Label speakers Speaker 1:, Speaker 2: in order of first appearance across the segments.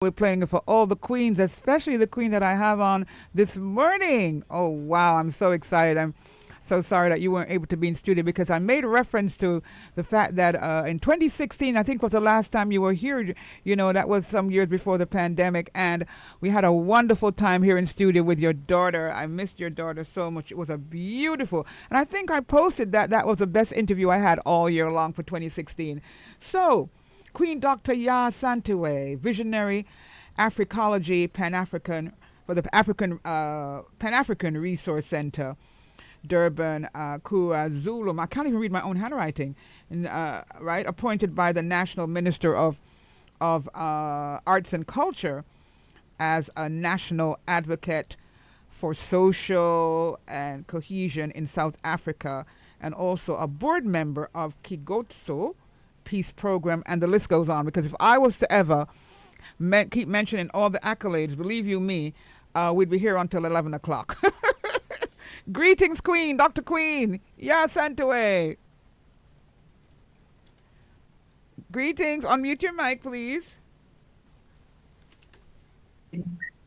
Speaker 1: We're playing it for all the queens, especially the queen that I have on this morning. Oh, wow. I'm so excited. I'm so sorry that you weren't able to be in studio because I made reference to the fact that in 2016, I think was the last time you were here. You know, that was some years before the pandemic. And we had a wonderful time here in studio with your daughter. I missed your daughter so much. It was a beautiful. And I think I posted that that was the best interview I had all year long for 2016. So, Queen Dr. Ya Santue, visionary Africology Pan-African for the African Pan-African Resource Center, Durban, KwaZulu. I can't even read my own handwriting. And, right, appointed by the National Minister of Arts and Culture as a national advocate for social and cohesion in South Africa, and also a board member of Kigotso Peace Program, and the list goes on. Because if I was to ever keep mentioning all the accolades, believe you me, we'd be here until 11 o'clock. Greetings, Queen, Dr. Queen. Ya Santue. Greetings. Unmute your mic, please.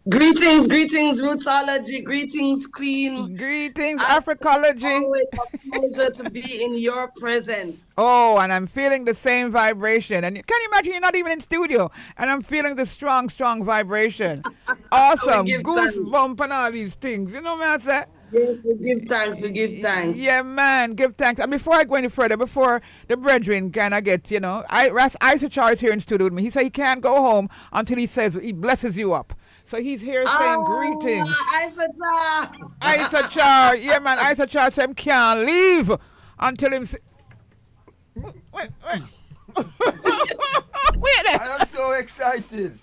Speaker 2: Greetings, Rootsology. Greetings, Queen.
Speaker 1: Greetings, Africology.
Speaker 2: Always a pleasure to be in your presence.
Speaker 1: Oh, and I'm feeling the same vibration. And can you imagine, you're not even in studio, and I'm feeling the strong, strong vibration. Awesome. Goosebump and all these things. You know what I say?
Speaker 2: Yes, we give thanks. We give thanks.
Speaker 1: Yeah, man, give thanks. And before I go any further, before the brethren can I get, you know, Isa Charles here in studio with me. He said he can't go home until he says he blesses you up. So he's here saying greetings.
Speaker 2: Isa Charles.
Speaker 1: Isa Charles. Yeah, man, Isa Charles said he can't leave until him say... Wait.
Speaker 3: I am so excited.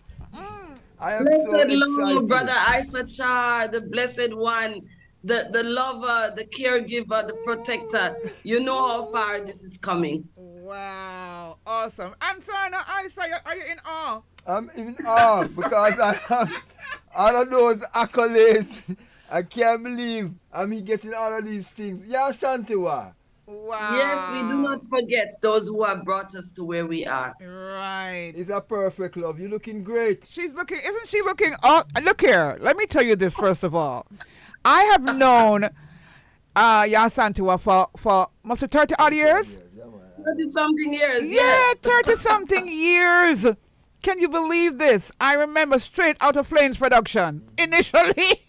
Speaker 3: I am
Speaker 2: Blessed
Speaker 3: so excited.
Speaker 2: Lord, Brother Isa Charles, the blessed one. The lover, the caregiver, the protector. You know how far this is coming.
Speaker 1: Wow, awesome. And so now, Isa, are you in awe?
Speaker 3: I'm in awe because I have all of those accolades. I can't believe I'm getting all of these things. Ya Santiwa.
Speaker 1: Wow.
Speaker 2: Yes, we do not forget those who have brought us to where we are.
Speaker 1: Right.
Speaker 3: It's a perfect love. You're looking great.
Speaker 1: Isn't she looking, look here, let me tell you this first of all. I have known Ya Santiwa for must have 30 odd years?
Speaker 2: 30-something years.
Speaker 1: Yeah,
Speaker 2: yes.
Speaker 1: 30-something years. Can you believe this? I remember straight out of Flames production initially.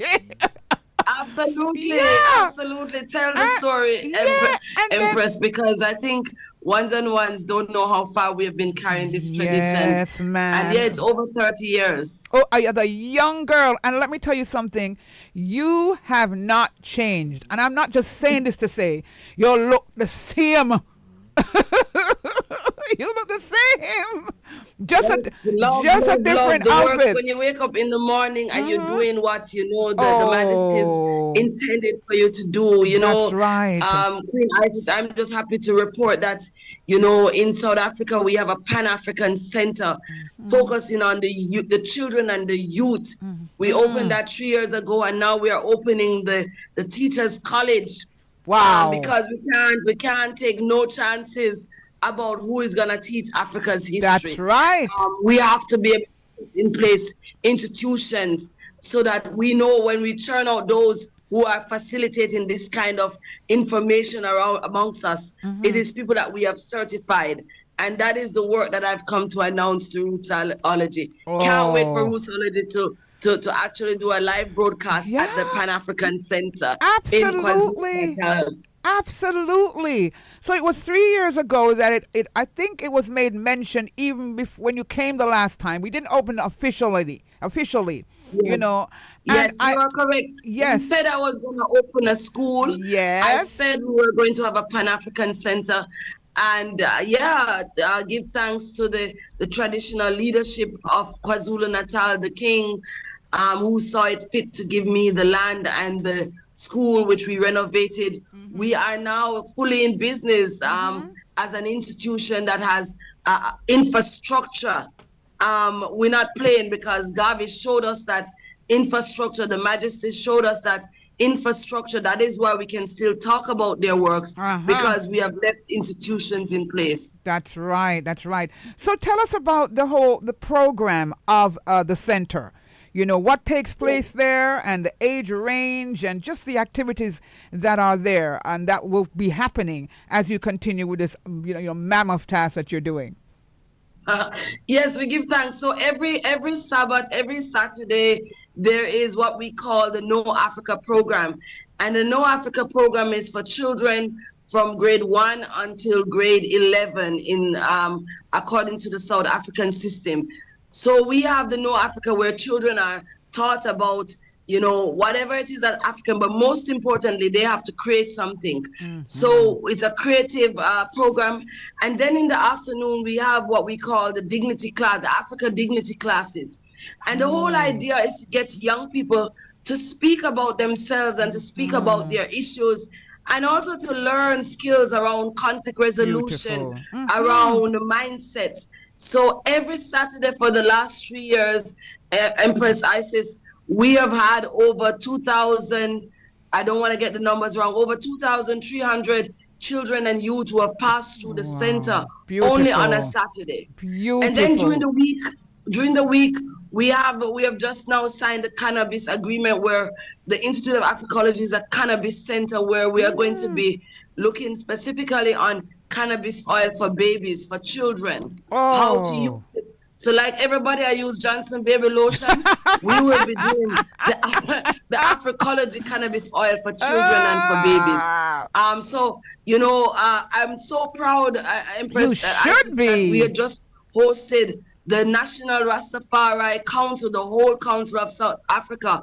Speaker 2: Absolutely,
Speaker 1: Yeah.
Speaker 2: absolutely. Tell the story,
Speaker 1: yeah, and
Speaker 2: Empress, because I think ones and ones don't know how far we have been carrying this tradition.
Speaker 1: Yes, man.
Speaker 2: And yeah, it's over 30 years.
Speaker 1: Oh, I am a young girl, and let me tell you something. You have not changed, and I'm not just saying this to say you look the same. You look the same. Just a different
Speaker 2: the
Speaker 1: outfit.
Speaker 2: Works when you wake up in the morning and you're doing what you know the Majesty's intended for you to do. You know,
Speaker 1: that's right.
Speaker 2: Queen Isis, I'm just happy to report that in South Africa we have a Pan-African Center focusing on the children and the youth. We opened that 3 years ago, and now we are opening the Teachers College.
Speaker 1: Wow.
Speaker 2: Because we can't take no chances about who is gonna teach Africa's history.
Speaker 1: That's right.
Speaker 2: We have to be in place institutions so that we know when we turn out those who are facilitating this kind of information around amongst us, it is people that we have certified. And that is the work that I've come to announce to Rootsology. Can't wait for Rootsology to actually do a live broadcast at the Pan-African Center in KwaZulu-Natal.
Speaker 1: Absolutely. So it was 3 years ago that I think it was made mention even before when you came the last time. We didn't open officially,
Speaker 2: yes.
Speaker 1: you know.
Speaker 2: Yes, you are correct.
Speaker 1: Yes.
Speaker 2: I said I was going to open a school.
Speaker 1: Yes.
Speaker 2: I said we were going to have a Pan-African Center. And give thanks to the traditional leadership of KwaZulu-Natal, the king, who saw it fit to give me the land and the school, which we renovated. We are now fully in business as an institution that has infrastructure. We're not playing because Garvey showed us that infrastructure, the Majesty showed us that infrastructure, that is why we can still talk about their works, because we have left institutions in place.
Speaker 1: That's right. That's right. So tell us about the program of the center. You know, what takes place there and the age range and just the activities that are there and that will be happening as you continue with this, your mammoth task that you're doing.
Speaker 2: Yes, we give thanks. So every Sabbath, every Saturday, there is what we call the Know Africa program. And the Know Africa program is for children from grade 1 until grade 11 in according to the South African system. So we have the Know Africa where children are taught about, whatever it is that African, but most importantly, they have to create something. So it's a creative program. And then in the afternoon, we have what we call the dignity class, the Africa dignity classes. And the whole idea is to get young people to speak about themselves and to speak about their issues, and also to learn skills around conflict resolution, around mindset. So every Saturday for the last 3 years, Empress Isis, we have had over 2,000, I don't want to get the numbers wrong, over 2,300 children and youth who have passed through the center only on a Saturday. And then during the week, we have just now signed the cannabis agreement where the Institute of Africology is a cannabis center where we are going to be looking specifically on cannabis oil for babies, for children, how to use it. So like everybody I use Johnson baby lotion, we will be doing the Africology cannabis oil for children and for babies. So, I'm so proud, Empress,
Speaker 1: that
Speaker 2: we had just hosted the National Rastafari Council, the whole Council of South Africa,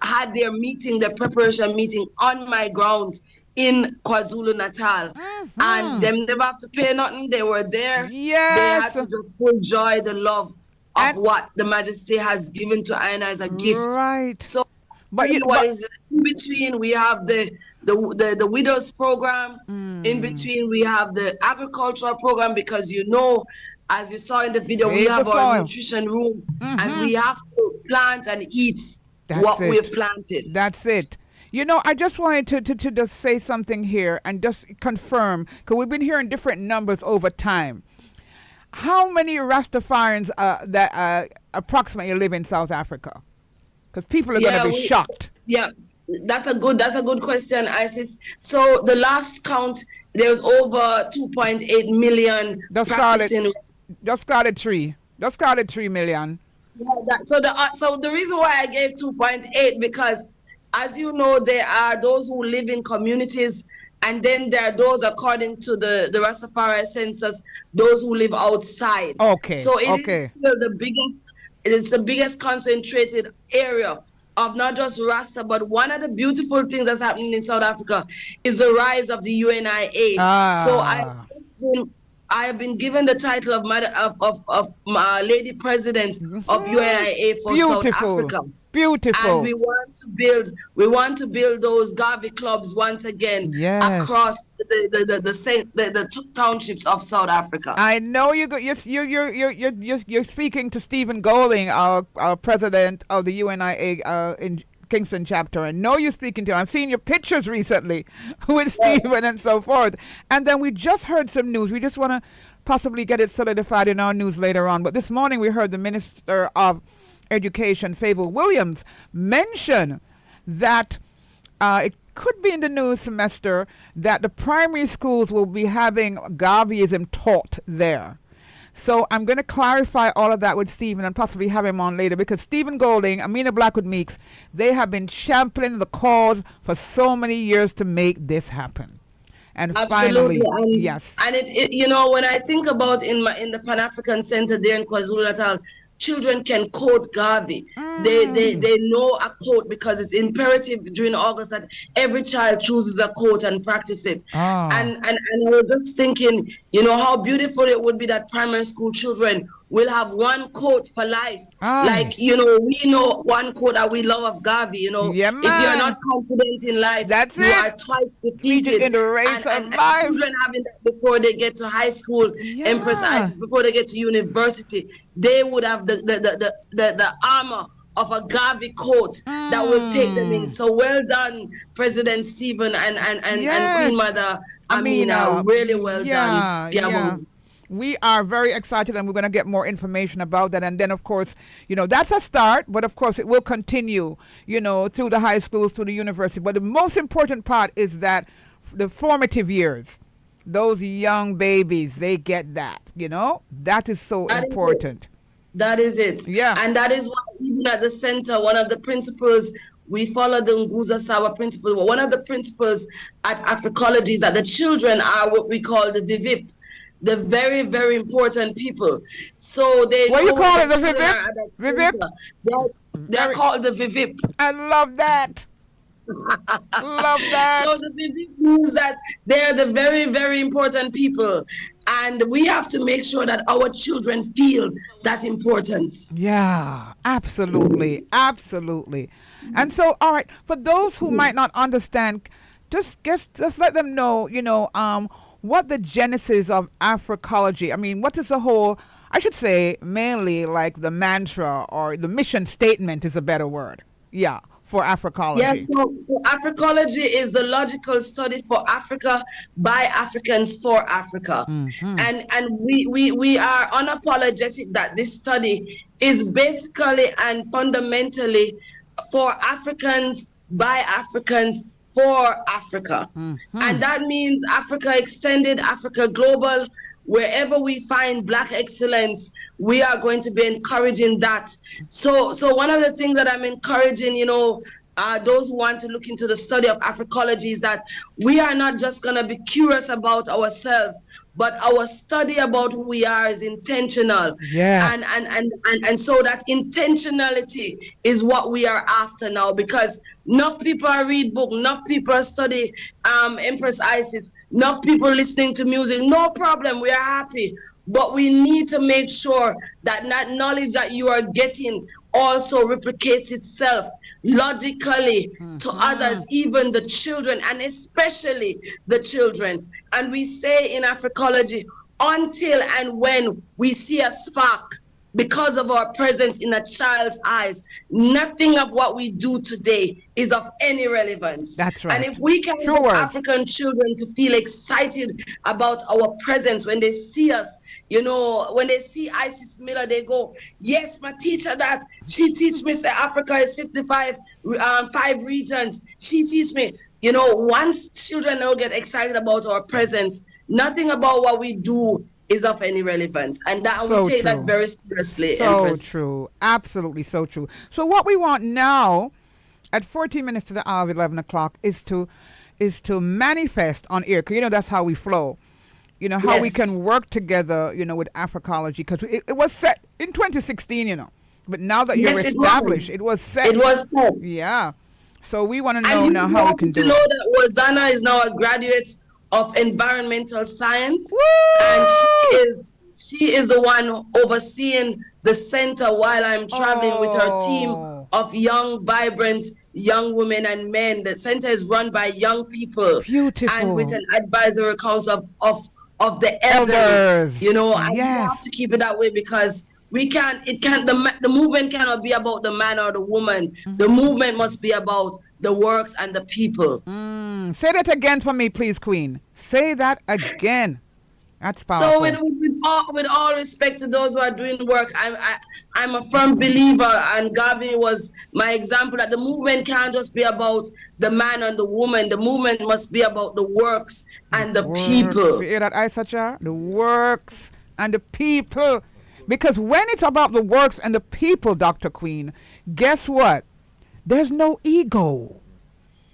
Speaker 2: had their meeting, their preparation meeting on my grounds in KwaZulu-Natal. And them never have to pay nothing. They were there.
Speaker 1: Yes.
Speaker 2: They had to just enjoy the love of what the Majesty has given to Aina as a gift.
Speaker 1: Right.
Speaker 2: So, but in between, we have the Widows program. In between, we have the agricultural program, because as you saw in the video, we have our nutrition room, and we have to plant and eat what we've planted.
Speaker 1: That's it. I just wanted to just say something here and just confirm, because we've been hearing different numbers over time. How many Rastafarians that approximately live in South Africa? Because people are going to be shocked.
Speaker 2: Yeah, that's a good question, Isis. So the last count, there's over 2.8 million practicing.
Speaker 1: Just call it 3. Just call it 3 million.
Speaker 2: Yeah, so the reason why I gave 2.8, because as you know, there are those who live in communities, and then there are those, according to the Rastafari census, those who live outside.
Speaker 1: Okay.
Speaker 2: So it is still the biggest concentrated area of not just Rasta, but one of the beautiful things that's happening in South Africa is the rise of the UNIA. So I have been given the title of Lady President of UNIA for South Africa.
Speaker 1: Beautiful.
Speaker 2: And we want to build those Garvey clubs once again across the townships of South Africa.
Speaker 1: I know you're speaking to Stephen Golding, our president of the UNIA in Kingston chapter. I know you're speaking to him. I've seen your pictures recently with Stephen and so forth. And then we just heard some news. We just want to possibly get it solidified in our news later on. But this morning we heard the Minister of Education, Favour Williams, mention that it could be in the new semester that the primary schools will be having Garveyism taught there. So I'm going to clarify all of that with Stephen and possibly have him on later, because Stephen Golding, Amina Blackwood Meeks, they have been championing the cause for so many years to make this happen. And
Speaker 2: absolutely.
Speaker 1: Finally, yes.
Speaker 2: And it when I think about in the Pan-African Center there in KwaZulu-Natal, children can quote Garvey. They know a quote, because it's imperative during August that every child chooses a quote and practice it. And I was just thinking, how beautiful it would be that primary school children will have one quote for life. Like, we know one quote that we love of Garvey, if you're not confident in life, you are twice defeated.
Speaker 1: In the race of life.
Speaker 2: Children having that before they get to high school, Empress Isis, before they get to university, they would have the armor of agave coat that will take them in. So well done, President Stephen and Queen
Speaker 1: Yes.
Speaker 2: Mother Amina.
Speaker 1: Amina,
Speaker 2: Really well done.
Speaker 1: yeah. We are very excited and we're going to get more information about that. And then, of course, that's a start, but of course, it will continue, through the high schools, through the university. But the most important part is that the formative years, those young babies, they get that, that is so important.
Speaker 2: That is it.
Speaker 1: Yeah.
Speaker 2: And that is why even at the center, one of the principles, we follow the Nguza Sawa principle. But one of the principles at Africology is that the children are what we call the VVIP, the very, very important people. So they
Speaker 1: What
Speaker 2: know
Speaker 1: you call it, the
Speaker 2: children
Speaker 1: VVIP?
Speaker 2: are at that
Speaker 1: VVIP?
Speaker 2: center. They're called the VVIP.
Speaker 1: I love that. Love that.
Speaker 2: So the VVIP means that they're the very, very important people. And we have to make sure that our children feel that importance.
Speaker 1: Yeah, absolutely. Absolutely. And so, all right, for those who might not understand, just let them know, what the genesis of Africology, I mean, what is the whole, I should say, mainly like the mantra or the mission statement is a better word. Yeah, for Africology.
Speaker 2: Yes, so Africology is the logical study for Africa by Africans for Africa.
Speaker 1: Mm-hmm.
Speaker 2: And we are unapologetic that this study is basically and fundamentally for Africans by Africans for Africa.
Speaker 1: Mm-hmm.
Speaker 2: And that means Africa extended, Africa global. Wherever we find Black excellence, we are going to be encouraging that. So one of the things that I'm encouraging, those who want to look into the study of Africology is that we are not just going to be curious about ourselves, but our study about who we are is intentional.
Speaker 1: Yeah.
Speaker 2: And so that intentionality is what we are after now, because enough people are read book, enough people are study Empress Isis, enough people listening to music, no problem, we are happy. But we need to make sure that that knowledge that you are getting also replicates itself logically to others, even the children, and especially the children. And we say in Africology, until and when we see a spark because of our presence in a child's eyes, nothing of what we do today is of any relevance.
Speaker 1: That's right.
Speaker 2: And if we can get African children to feel excited about our presence when they see us, when they see Isis Miller, they go, yes, my teacher that, she teach me, say Africa is 5 regions. She teach me, once children will get excited about our presence, nothing about what we do is of any relevance. And that
Speaker 1: So
Speaker 2: we take
Speaker 1: true.
Speaker 2: that very seriously.
Speaker 1: So
Speaker 2: Empress.
Speaker 1: true. Absolutely so true. So what we want now, at 14 minutes to the hour of 11 o'clock, is to manifest on air. 'Cause that's how we flow. How we
Speaker 2: Yes.
Speaker 1: can work together, with Africology. Because it was set in 2016, But now that you're
Speaker 2: Yes, it
Speaker 1: established,
Speaker 2: was.
Speaker 1: it was set.
Speaker 2: It was set.
Speaker 1: Yeah. So we want to
Speaker 2: And
Speaker 1: know
Speaker 2: you
Speaker 1: now how we
Speaker 2: want
Speaker 1: can
Speaker 2: to
Speaker 1: do
Speaker 2: know
Speaker 1: it.
Speaker 2: that Wazana is now a graduate of environmental science.
Speaker 1: Woo!
Speaker 2: And she is the one overseeing the center while I'm traveling with her team
Speaker 1: Oh.
Speaker 2: of young, vibrant young women and men. The center is run by young people.
Speaker 1: Beautiful.
Speaker 2: And with an advisory council of the elderly.
Speaker 1: Elders.
Speaker 2: And we
Speaker 1: Yes.
Speaker 2: have to keep it that way, because the movement cannot be about the man or the woman.
Speaker 1: Mm-hmm.
Speaker 2: The movement must be about the works and the people.
Speaker 1: Say that again for me, please, Queen. Say that again. That's powerful.
Speaker 2: So with all respect to those who are doing work, I'm a firm believer, and Gavi was my example, that the movement can't just be about the man and the woman. The movement must be about the works and the people.
Speaker 1: You hear that, Isacha? The works and the people. Because when it's about the works and the people, Dr. Queen, guess what? There's no ego.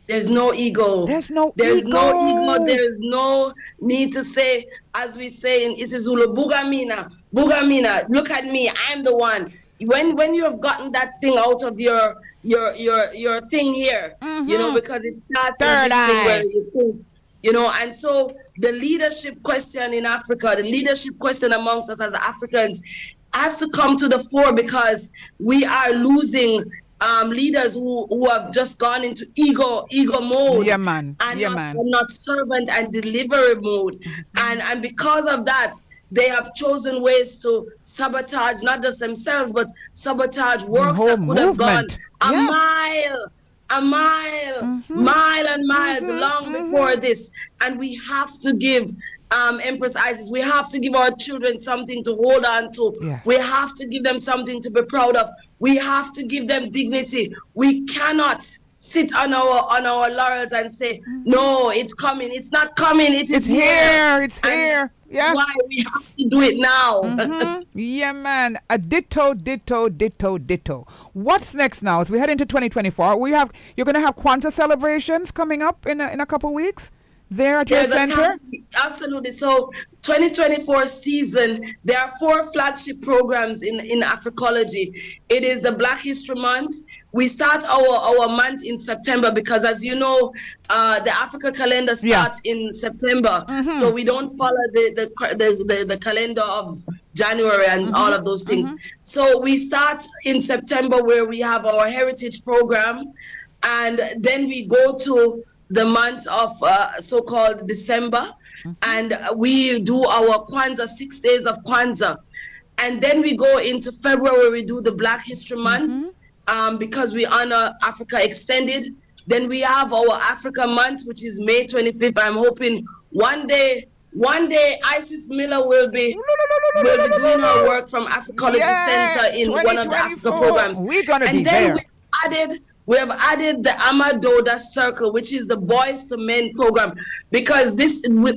Speaker 2: There's no ego.
Speaker 1: There's no
Speaker 2: There's
Speaker 1: ego.
Speaker 2: no ego. There's no need to say, as we say in Isizulu, Bugamina, Bugamina, look at me, I'm the one. When you have gotten that thing out of your thing here, because it starts with
Speaker 1: Third
Speaker 2: this thing
Speaker 1: eye.
Speaker 2: where you think, and so the leadership question in Africa, the leadership question amongst us as Africans has to come to the fore, because we are losing leaders who have just gone into ego mode.
Speaker 1: Yeah, man.
Speaker 2: And
Speaker 1: Yeah,
Speaker 2: not,
Speaker 1: man.
Speaker 2: and not servant and delivery mode. And because of that, they have chosen ways to sabotage not just themselves, but sabotage
Speaker 1: The
Speaker 2: works
Speaker 1: whole
Speaker 2: that could have gone
Speaker 1: movement.
Speaker 2: a
Speaker 1: Yeah.
Speaker 2: mile, a mile,
Speaker 1: Mm-hmm.
Speaker 2: mile and miles
Speaker 1: Mm-hmm.
Speaker 2: long
Speaker 1: Mm-hmm.
Speaker 2: before this. And we have to give Empress Isis, we have to give our children something to hold on to. We
Speaker 1: Yes.
Speaker 2: have to give them something to be proud of. We have to give them dignity. We cannot sit on our laurels and say,
Speaker 1: Mm-hmm.
Speaker 2: no, it's coming. It's not coming. It
Speaker 1: It's
Speaker 2: is here.
Speaker 1: here. It's
Speaker 2: And
Speaker 1: here.
Speaker 2: that's
Speaker 1: Yeah.
Speaker 2: why we have to do it now.
Speaker 1: Mm-hmm. Yeah, man. A ditto, ditto, ditto, ditto. What's next now? As we head into 2024, you're going to have Kwanzaa celebrations coming up in a couple weeks there at your
Speaker 2: There's a
Speaker 1: center.
Speaker 2: time, absolutely. So 2024 season, there are 4 flagship programs in Africology. It is the Black History Month. We start our month in September because, as you know, the Africa calendar
Speaker 1: Yeah.
Speaker 2: starts in September.
Speaker 1: Mm-hmm.
Speaker 2: So we don't follow the calendar of January and all of those things.
Speaker 1: Mm-hmm.
Speaker 2: So we start in September where we have our heritage program, and then we go to the month of so-called December, and we do our Kwanzaa, 6 days of Kwanzaa. And then we go into February where we do the Black History Month, because we honor Africa Extended. Then we have our Africa Month, which is May 25th. I'm hoping one day Isis Miller will be doing her work from Africology
Speaker 1: Yeah,
Speaker 2: Center in one of the Africa
Speaker 1: 2024.
Speaker 2: programs.
Speaker 1: We're gonna
Speaker 2: And
Speaker 1: be
Speaker 2: then
Speaker 1: there.
Speaker 2: we have added the Amadoda Circle, which is the Boys to Men program, because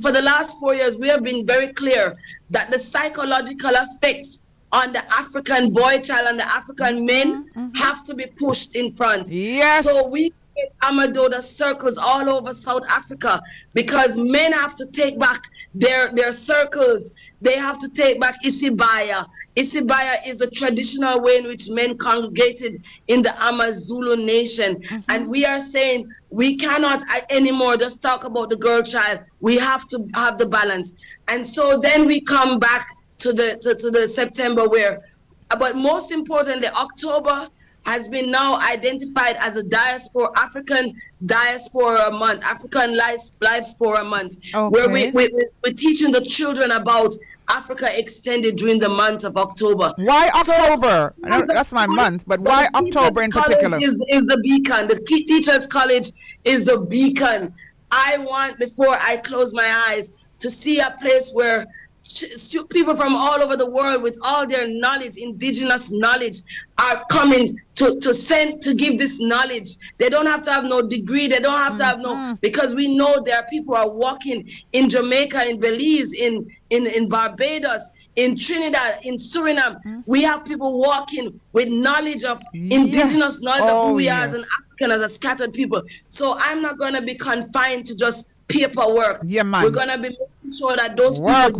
Speaker 2: for the last 4 years we have been very clear that the psychological effects on the African boy child and the African men have to be pushed in front.
Speaker 1: Yes.
Speaker 2: So we create Amadoda circles all over South Africa because men have to take back their circles. They have to take back Isibaya. Isibaya is the traditional way in which men congregated in the AmaZulu nation. And we are saying we cannot anymore just talk about the girl child. We have to have the balance. And so then we come back to the September but most importantly, October has been now identified as a African diaspora month, African diaspora month, where we're teaching the children about Africa Extended during the month of October.
Speaker 1: Why October? That's my month, but why October in particular?
Speaker 2: Is the beacon. The Teachers College is the beacon. I want, before I close my eyes, to see a place where people from all over the world with all their knowledge, indigenous knowledge, are coming to give this knowledge. They don't have to have no degree. They don't have to have because we know there are people who are walking in Jamaica, in Belize, in Barbados, in Trinidad, in Suriname. We have people walking with knowledge of indigenous knowledge of who we are as an African, as a scattered people. So I'm not going to be confined to just paperwork.
Speaker 1: Yeah, man.
Speaker 2: We're going to be making sure that those people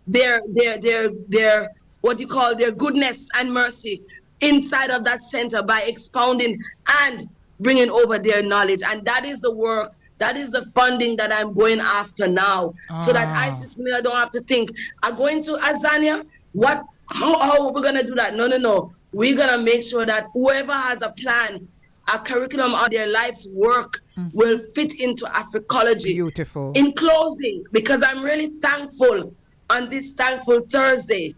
Speaker 2: get their what you call their goodness and mercy inside of that center by expounding and bringing over their knowledge. And that is the work, that is the funding that I'm going after now, so that Isis Miller don't have to think, I'm going to Azania, how are we going to do that? No. We're going to make sure that whoever has a plan, a curriculum on their life's work will fit into Africology.
Speaker 1: Beautiful.
Speaker 2: In closing, because I'm really thankful on this thankful Thursday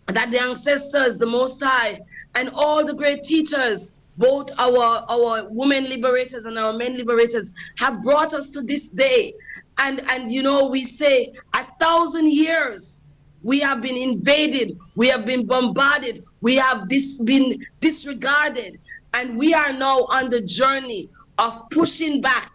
Speaker 2: that the ancestors, the Most High, and all the great teachers, both our women liberators and our men liberators, have brought us to this day. And you know, we say 1,000 years we have been invaded, we have been bombarded, we have been disregarded. And we are now on the journey of pushing back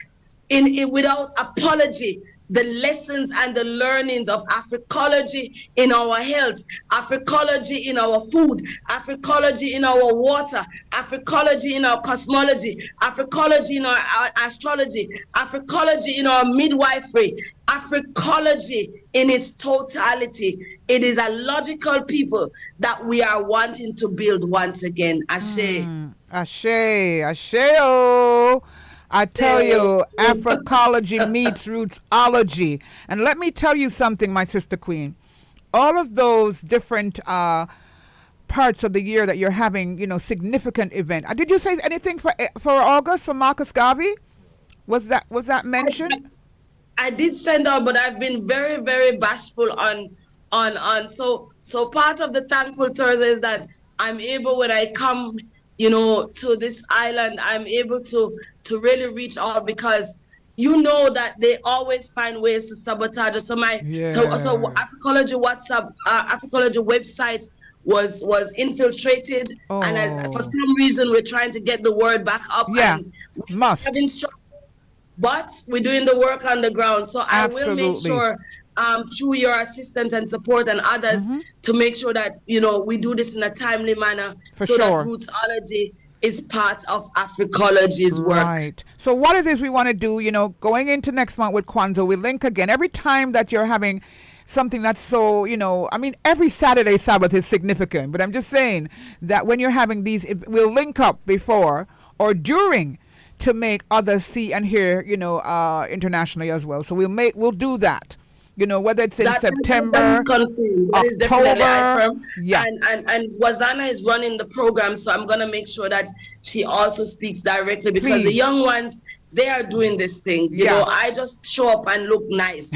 Speaker 2: without apology the lessons and the learnings of Africology in our health, Africology in our food, Africology in our water, Africology in our cosmology, Africology in our astrology, Africology in our midwifery, Africology in its totality. It is a logical people that we are wanting to build once again. Ashe.
Speaker 1: Ashe, oh. I tell you, Africology meets Rootsology. And let me tell you something, my sister queen. All of those different parts of the year that you're having, significant event. Did you say anything for August, for Marcus Garvey? Was that mentioned?
Speaker 2: I did send out, but I've been very, very bashful on on. So part of the thankful Thursday is that I'm able, when I come, to this island, I'm able to really reach out, because that they always find ways to sabotage us. So
Speaker 1: Yeah.
Speaker 2: Africology WhatsApp, Africology website was infiltrated, and for
Speaker 1: Oh.
Speaker 2: some reason we're trying to get the word back up,
Speaker 1: Yeah.
Speaker 2: and we're
Speaker 1: Must.
Speaker 2: having struggle, but we're doing the work on the ground. So I will make
Speaker 1: Absolutely.
Speaker 2: sure, through your assistance and support and others, to make sure that we do this in a timely manner,
Speaker 1: For
Speaker 2: so that
Speaker 1: sure.
Speaker 2: Rootsology is part of Africology's work.
Speaker 1: Right. So what it is we want to do, going into next month with Kwanzaa, we link again. Every time that you're having something that's so, every Saturday Sabbath is significant. But I'm just saying that when you're having these, we'll link up before or during to make others see and hear, internationally as well. So we'll do that. Whether it's in September,
Speaker 2: that is confirmed. That is definitely
Speaker 1: October.
Speaker 2: confirmed.
Speaker 1: Yeah.
Speaker 2: And Wazana is running the program, so I'm gonna make sure that she also speaks directly, because the
Speaker 1: Please.
Speaker 2: young ones, they are doing this thing. I just show up and look nice.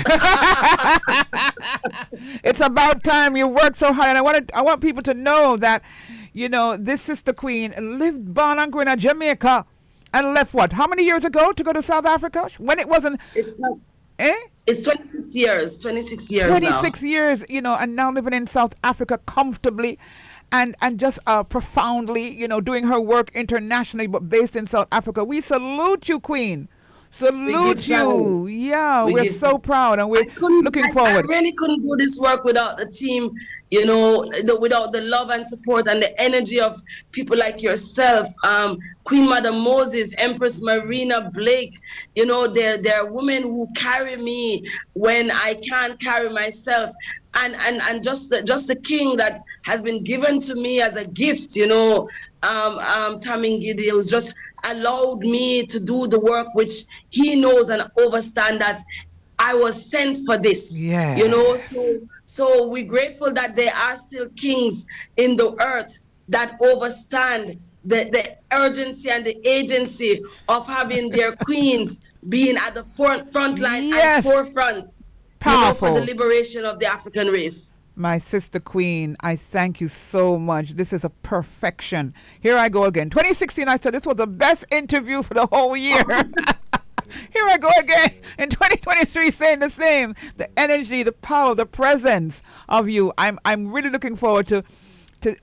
Speaker 1: It's about time. You work so hard, and I want people to know that, this Sister Queen lived, born and grew in Jamaica, and left how many years ago to go to South Africa when it wasn't.
Speaker 2: It's 26 years. 26 years.
Speaker 1: 26 years, and now living in South Africa comfortably, and just profoundly, doing her work internationally, but based in South Africa. We salute you, Queen. Salute you. Yeah, we're so proud, and we're looking forward.
Speaker 2: I really couldn't do this work without the team, without the love and support and the energy of people like yourself, Queen Mother Moses, Empress Marina Blake. They're women who carry me when I can't carry myself. And just the king that has been given to me as a gift, Tamingidi, who's just allowed me to do the work which he knows and understand that I was sent for this.
Speaker 1: Yes.
Speaker 2: So we're grateful that there are still kings in the earth that understand the urgency and the agency of having their queens being at the front line and forefront.
Speaker 1: Powerful.
Speaker 2: For the liberation of the African race.
Speaker 1: My sister Queen, I thank you so much. This is a perfection. Here I go again. 2016, I said this was the best interview for the whole year. Here I go again in 2023 saying the same. The energy, the power, the presence of you. I'm really looking forward to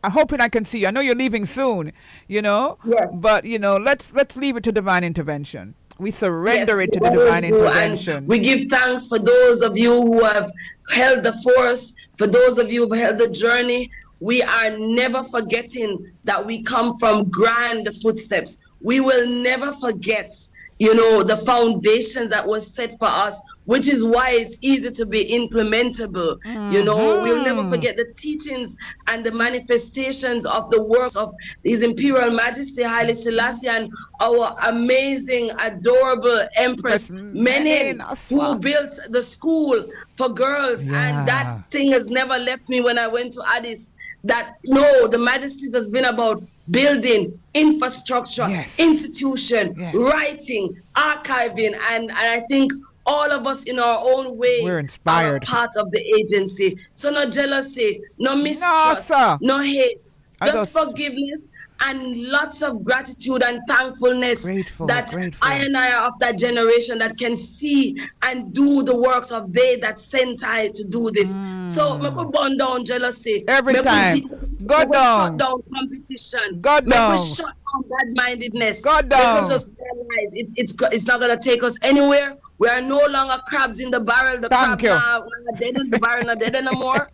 Speaker 1: hoping I can see you. I know you're leaving soon,
Speaker 2: Yes.
Speaker 1: But let's leave it to divine intervention. We surrender it to the divine intervention.
Speaker 2: And we give thanks for those of you who have held the force, for those of you who held the journey. We are never forgetting that we come from grand footsteps. We will never forget, the foundations that was set for us, which is why it's easy to be implementable. We'll never forget the teachings and the manifestations of the works of His Imperial Majesty Haile Selassie and our amazing, adorable Empress Menen, who built the school for girls.
Speaker 1: Yeah.
Speaker 2: And that thing has never left me when I went to Addis. The Majesties has been about building infrastructure, institution, writing, archiving, and I think all of us in our own way
Speaker 1: we're inspired,
Speaker 2: are part of the agency. So no jealousy, no mistrust, no hate, just forgiveness and lots of gratitude and thankfulness
Speaker 1: grateful.
Speaker 2: I and I are of that generation that can see and do the works of they that sent I to do this. So make we burn down jealousy.
Speaker 1: Every time.
Speaker 2: Go down. Shut down competition.
Speaker 1: Go down.
Speaker 2: Make we shut down bad-mindedness.
Speaker 1: Go down.
Speaker 2: Make us just realize it's not going to take us anywhere. We are no longer crabs in the barrel. The crab now dead in the barrel, not dead anymore.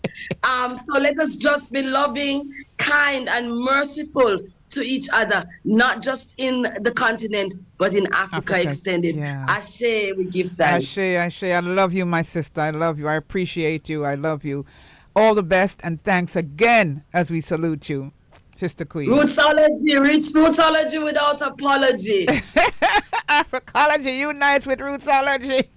Speaker 2: So let us just be loving, kind, and merciful to each other, not just in the continent, but in Africa extended.
Speaker 1: Yeah.
Speaker 2: Ashe, we give thanks.
Speaker 1: Ashe, I love you, my sister. I love you. I appreciate you. I love you. All the best, and thanks again as we salute you, Sister Queen.
Speaker 2: Rootsology without apology.
Speaker 1: Africology unites with Rootsology.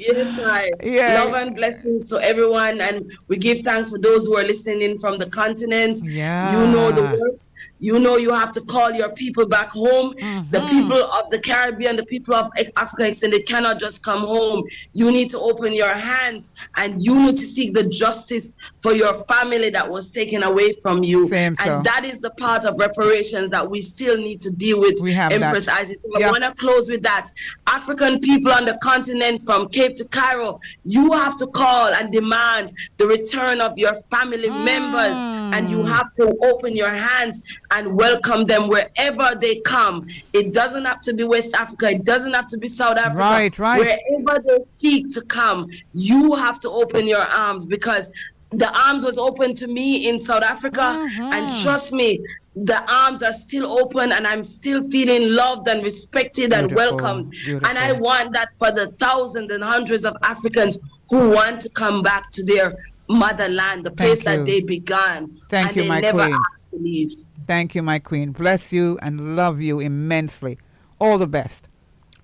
Speaker 2: Yes, I
Speaker 1: Yeah.
Speaker 2: love and blessings to everyone, and we give thanks for those who are listening in from the continent. You know the
Speaker 1: Yeah.
Speaker 2: words. You know you have to call your people back home. The
Speaker 1: Mm-hmm.
Speaker 2: people of the Caribbean, the people of Africa extended cannot just come home. You need to open your hands and you need to seek the justice for your family that was taken away from you.
Speaker 1: Same
Speaker 2: And
Speaker 1: so.
Speaker 2: that is the part of reparations that we still need to deal with,
Speaker 1: We have that.
Speaker 2: Empress Isis. So I
Speaker 1: Yeah.
Speaker 2: want to close with that. African people on the continent from Cape to Cairo, you have to call and demand the return of your family members, and you
Speaker 1: Mm.
Speaker 2: have to open your hands and welcome them wherever they come. It doesn't have to be West Africa, it doesn't have to be South Africa.
Speaker 1: Right, right.
Speaker 2: Wherever they seek to come, you have to open your arms, because the arms was open to me in South Africa, and
Speaker 1: Mm-hmm.
Speaker 2: trust me, the arms are still open, and I'm still feeling loved and respected and
Speaker 1: Beautiful.
Speaker 2: welcomed. And I
Speaker 1: Beautiful.
Speaker 2: want that for the thousands and hundreds of Africans who want to come back to their motherland, the place
Speaker 1: Thank
Speaker 2: that
Speaker 1: you.
Speaker 2: they began,
Speaker 1: Thank
Speaker 2: and
Speaker 1: you,
Speaker 2: they
Speaker 1: my
Speaker 2: never
Speaker 1: queen.
Speaker 2: asked to leave.
Speaker 1: Thank you, my queen. Bless you and love you immensely. All the best.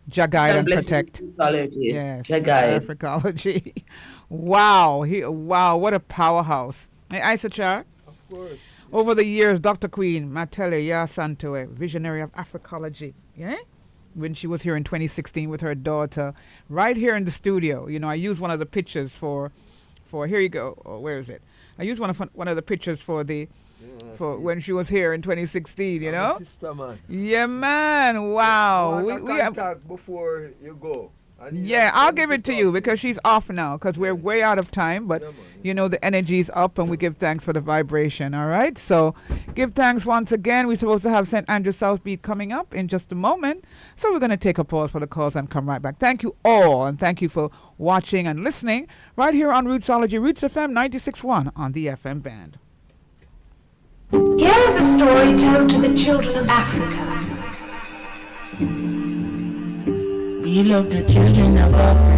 Speaker 1: Jah guide
Speaker 2: And
Speaker 1: and
Speaker 2: blessings
Speaker 1: protect.
Speaker 2: to all of you.
Speaker 1: Yes,
Speaker 2: Jagai.
Speaker 1: Africology. Wow, wow, what a powerhouse. Hey, Isachar,
Speaker 3: Of course.
Speaker 1: over the years, Dr. Queen, Matele Yasantoe, visionary of Africology, yeah? When she was here in 2016 with her daughter, right here in the studio. You know, I used one of the pictures for here you go. Oh, where is it? I used one of the pictures for
Speaker 3: Yeah,
Speaker 1: when she was here in 2016. You
Speaker 3: I'm a
Speaker 1: know?
Speaker 3: sister, man.
Speaker 1: Yeah, man.
Speaker 3: I
Speaker 1: Wow.
Speaker 3: want
Speaker 1: We
Speaker 3: a
Speaker 1: have.
Speaker 3: contact before you go. I need
Speaker 1: Yeah,
Speaker 3: a
Speaker 1: I'll
Speaker 3: friend
Speaker 1: give
Speaker 3: to
Speaker 1: it to
Speaker 3: talk
Speaker 1: you because she's off now because we're
Speaker 3: Yeah.
Speaker 1: way out of time. But,
Speaker 3: Yeah, man.
Speaker 1: you know, the energy's up and we give thanks for the vibration. All right. So give thanks once again. We're supposed to have St. Andrew South Beat coming up in just a moment. So we're going to take a pause for the calls and come right back. Thank you all. And thank you for watching and listening right here on Rootsology, Roots FM 96.1 on the FM band.
Speaker 4: Here is a story told to the children of Africa.
Speaker 5: We love the children of Africa.